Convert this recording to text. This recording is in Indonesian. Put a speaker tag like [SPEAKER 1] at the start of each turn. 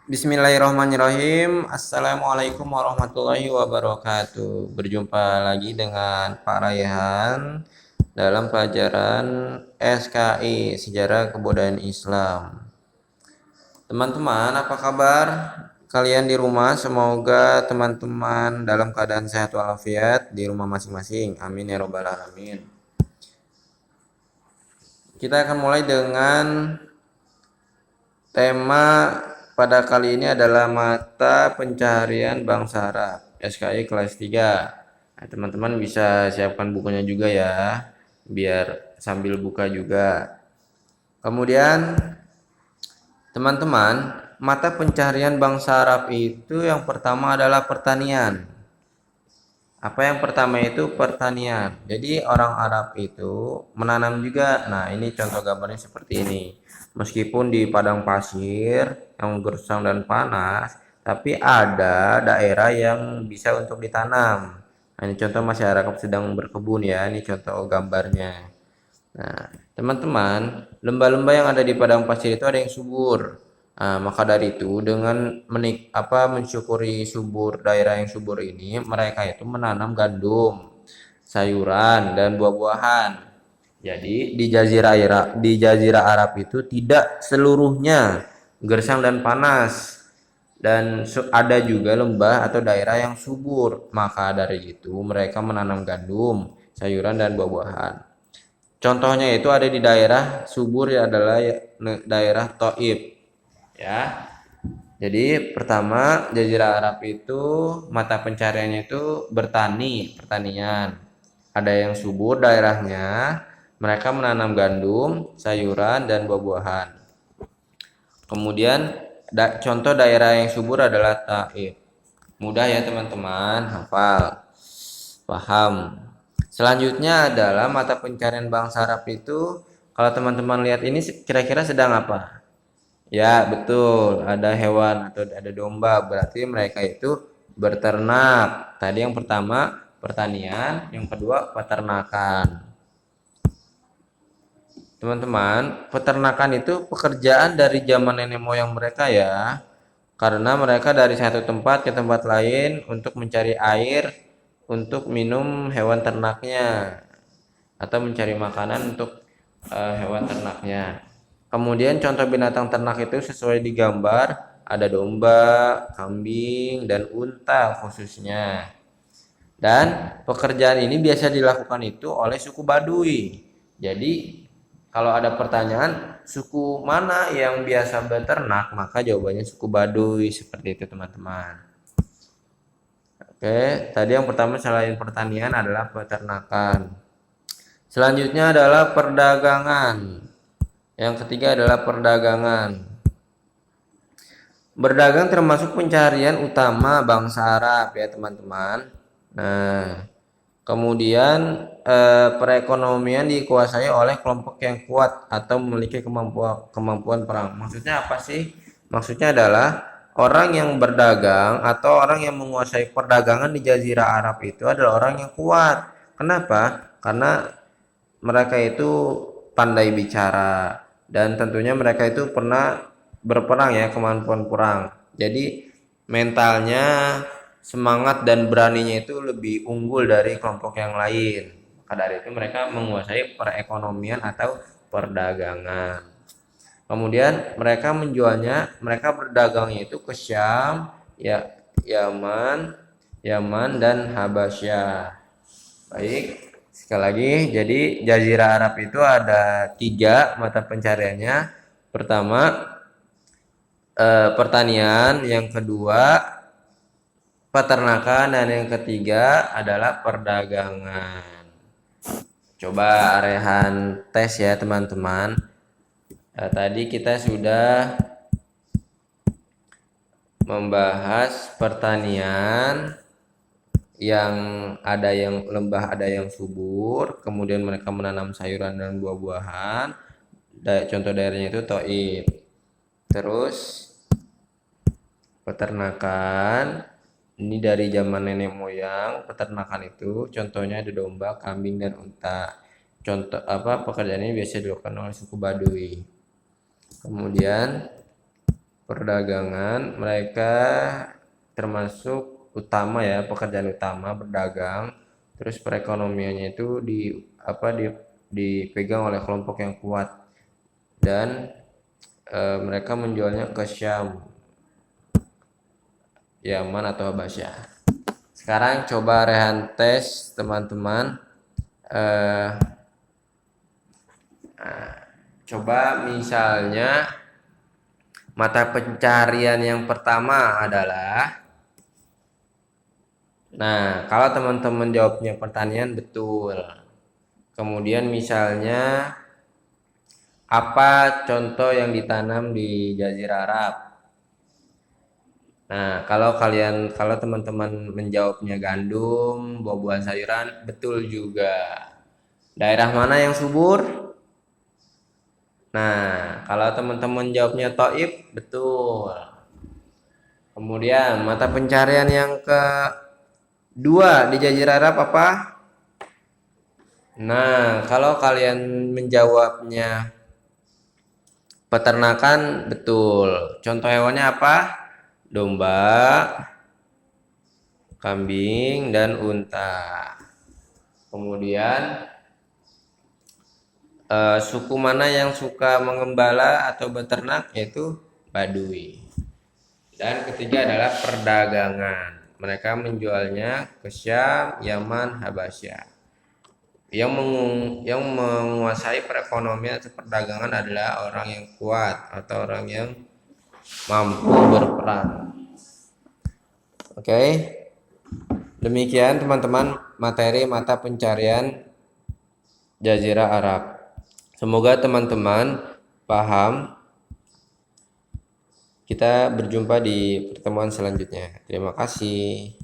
[SPEAKER 1] Bismillahirrahmanirrahim. Assalamualaikum warahmatullahi wabarakatuh. Berjumpa lagi dengan Pak Raihan dalam pelajaran SKI Sejarah Kebudayaan Islam. Teman-teman, apa kabar kalian di rumah? Semoga teman-teman dalam keadaan sehat walafiat di rumah masing-masing. Amin ya robbal alamin. Kita akan mulai dengan tema pada kali ini adalah mata pencaharian bangsa Arab, SKI kelas 3. Nah, teman-teman bisa siapkan bukunya juga ya, biar sambil buka juga. Kemudian, teman-teman, mata pencaharian bangsa Arab itu yang pertama adalah pertanian. Apa yang pertama itu pertanian. Jadi orang Arab itu menanam juga. Nah, ini contoh gambarnya seperti ini. Meskipun di padang pasir yang gersang dan panas, tapi ada daerah yang bisa untuk ditanam. Nah, ini contoh masyarakat sedang berkebun ya. Ini contoh gambarnya. Nah, teman-teman, lembah-lembah yang ada di padang pasir itu ada yang subur. Nah, maka dari itu dengan mensyukuri subur daerah yang subur ini, mereka itu menanam gandum, sayuran dan buah-buahan. Jadi di Jazirah Arab itu tidak seluruhnya gersang dan panas dan ada juga lembah atau daerah yang subur. Maka dari itu mereka menanam gandum, sayuran dan buah-buahan. Contohnya itu ada di daerah subur ya adalah daerah Thaif ya. Jadi pertama Jazirah Arab itu mata pencariannya itu pertanian. Ada yang subur daerahnya, mereka menanam gandum, sayuran dan buah-buahan. Kemudian contoh daerah yang subur adalah Thaif. Mudah ya teman-teman, hafal, paham. Selanjutnya adalah mata pencarian bangsa Arab itu, kalau teman-teman lihat ini kira-kira sedang apa? Ya, betul. Ada hewan atau ada domba, berarti mereka itu berternak. Tadi yang pertama pertanian, yang kedua peternakan. Teman-teman, peternakan itu pekerjaan dari zaman nenek moyang mereka ya. Karena mereka dari satu tempat ke tempat lain untuk mencari air untuk minum hewan ternaknya atau mencari makanan untuk hewan ternaknya. Kemudian contoh binatang ternak itu sesuai digambar, ada domba, kambing, dan unta khususnya. Dan pekerjaan ini biasa dilakukan itu oleh suku Baduy. Jadi kalau ada pertanyaan suku mana yang biasa beternak, maka jawabannya suku Baduy, seperti itu teman-teman. Oke, tadi yang pertama selain pertanian adalah peternakan. Selanjutnya adalah perdagangan. Yang ketiga adalah perdagangan. Berdagang termasuk pencarian utama bangsa Arab ya teman-teman. Nah, kemudian perekonomian dikuasai oleh kelompok yang kuat atau memiliki kemampuan perang. Maksudnya apa sih? Maksudnya adalah orang yang berdagang atau orang yang menguasai perdagangan di Jazirah Arab itu adalah orang yang kuat. Kenapa? Karena mereka itu pandai bicara dan tentunya mereka itu pernah berperang ya, kemampuan perang. Jadi mentalnya, semangat dan beraninya itu lebih unggul dari kelompok yang lain. Maka dari itu mereka menguasai perekonomian atau perdagangan. Kemudian mereka berdagangnya itu ke Syam, ya, Yaman dan Habasyah. Baik, sekali lagi, jadi Jazirah Arab itu ada 3 mata pencariannya. Pertama, pertanian, yang kedua peternakan, dan yang ketiga adalah perdagangan. Coba Rehan tes ya teman-teman. Tadi kita sudah membahas pertanian, yang ada yang lembah, ada yang subur, kemudian mereka menanam sayuran dan buah-buahan. Contoh daerahnya itu Thaif. Terus peternakan, ini dari zaman nenek moyang. Peternakan itu contohnya ada domba, kambing dan unta. Contoh pekerjaan ini biasa dilakukan oleh suku Baduy. Kemudian perdagangan, mereka termasuk utama ya, pekerjaan utama berdagang. Terus perekonomiannya itu dipegang oleh kelompok yang kuat dan mereka menjualnya ke Syam, Yaman atau Habasyah. Sekarang coba Rehan tes teman-teman. Coba misalnya mata pencarian yang pertama adalah, nah kalau teman-teman jawabnya pertanian betul. Kemudian misalnya apa contoh yang ditanam di Jazirah Arab? Nah, kalau teman-teman menjawabnya gandum, buah-buahan sayuran, betul juga. Daerah mana yang subur? Nah, kalau teman-teman jawabnya Thaif, betul. Kemudian mata pencarian yang kedua di Jazirah Arab apa? Nah, kalau kalian menjawabnya peternakan, betul. Contoh hewannya apa? Domba, kambing, dan unta. Kemudian suku mana yang suka mengembala atau beternak? Yaitu Baduy. Dan ketiga adalah perdagangan. Mereka menjualnya ke Syam, Yaman, Habasyah. Yang menguasai perekonomian atau perdagangan adalah orang yang kuat atau orang yang mampu berperang. Oke. Demikian teman-teman materi mata pencarian Jazirah Arab. Semoga teman-teman paham. Kita berjumpa di pertemuan selanjutnya. Terima kasih.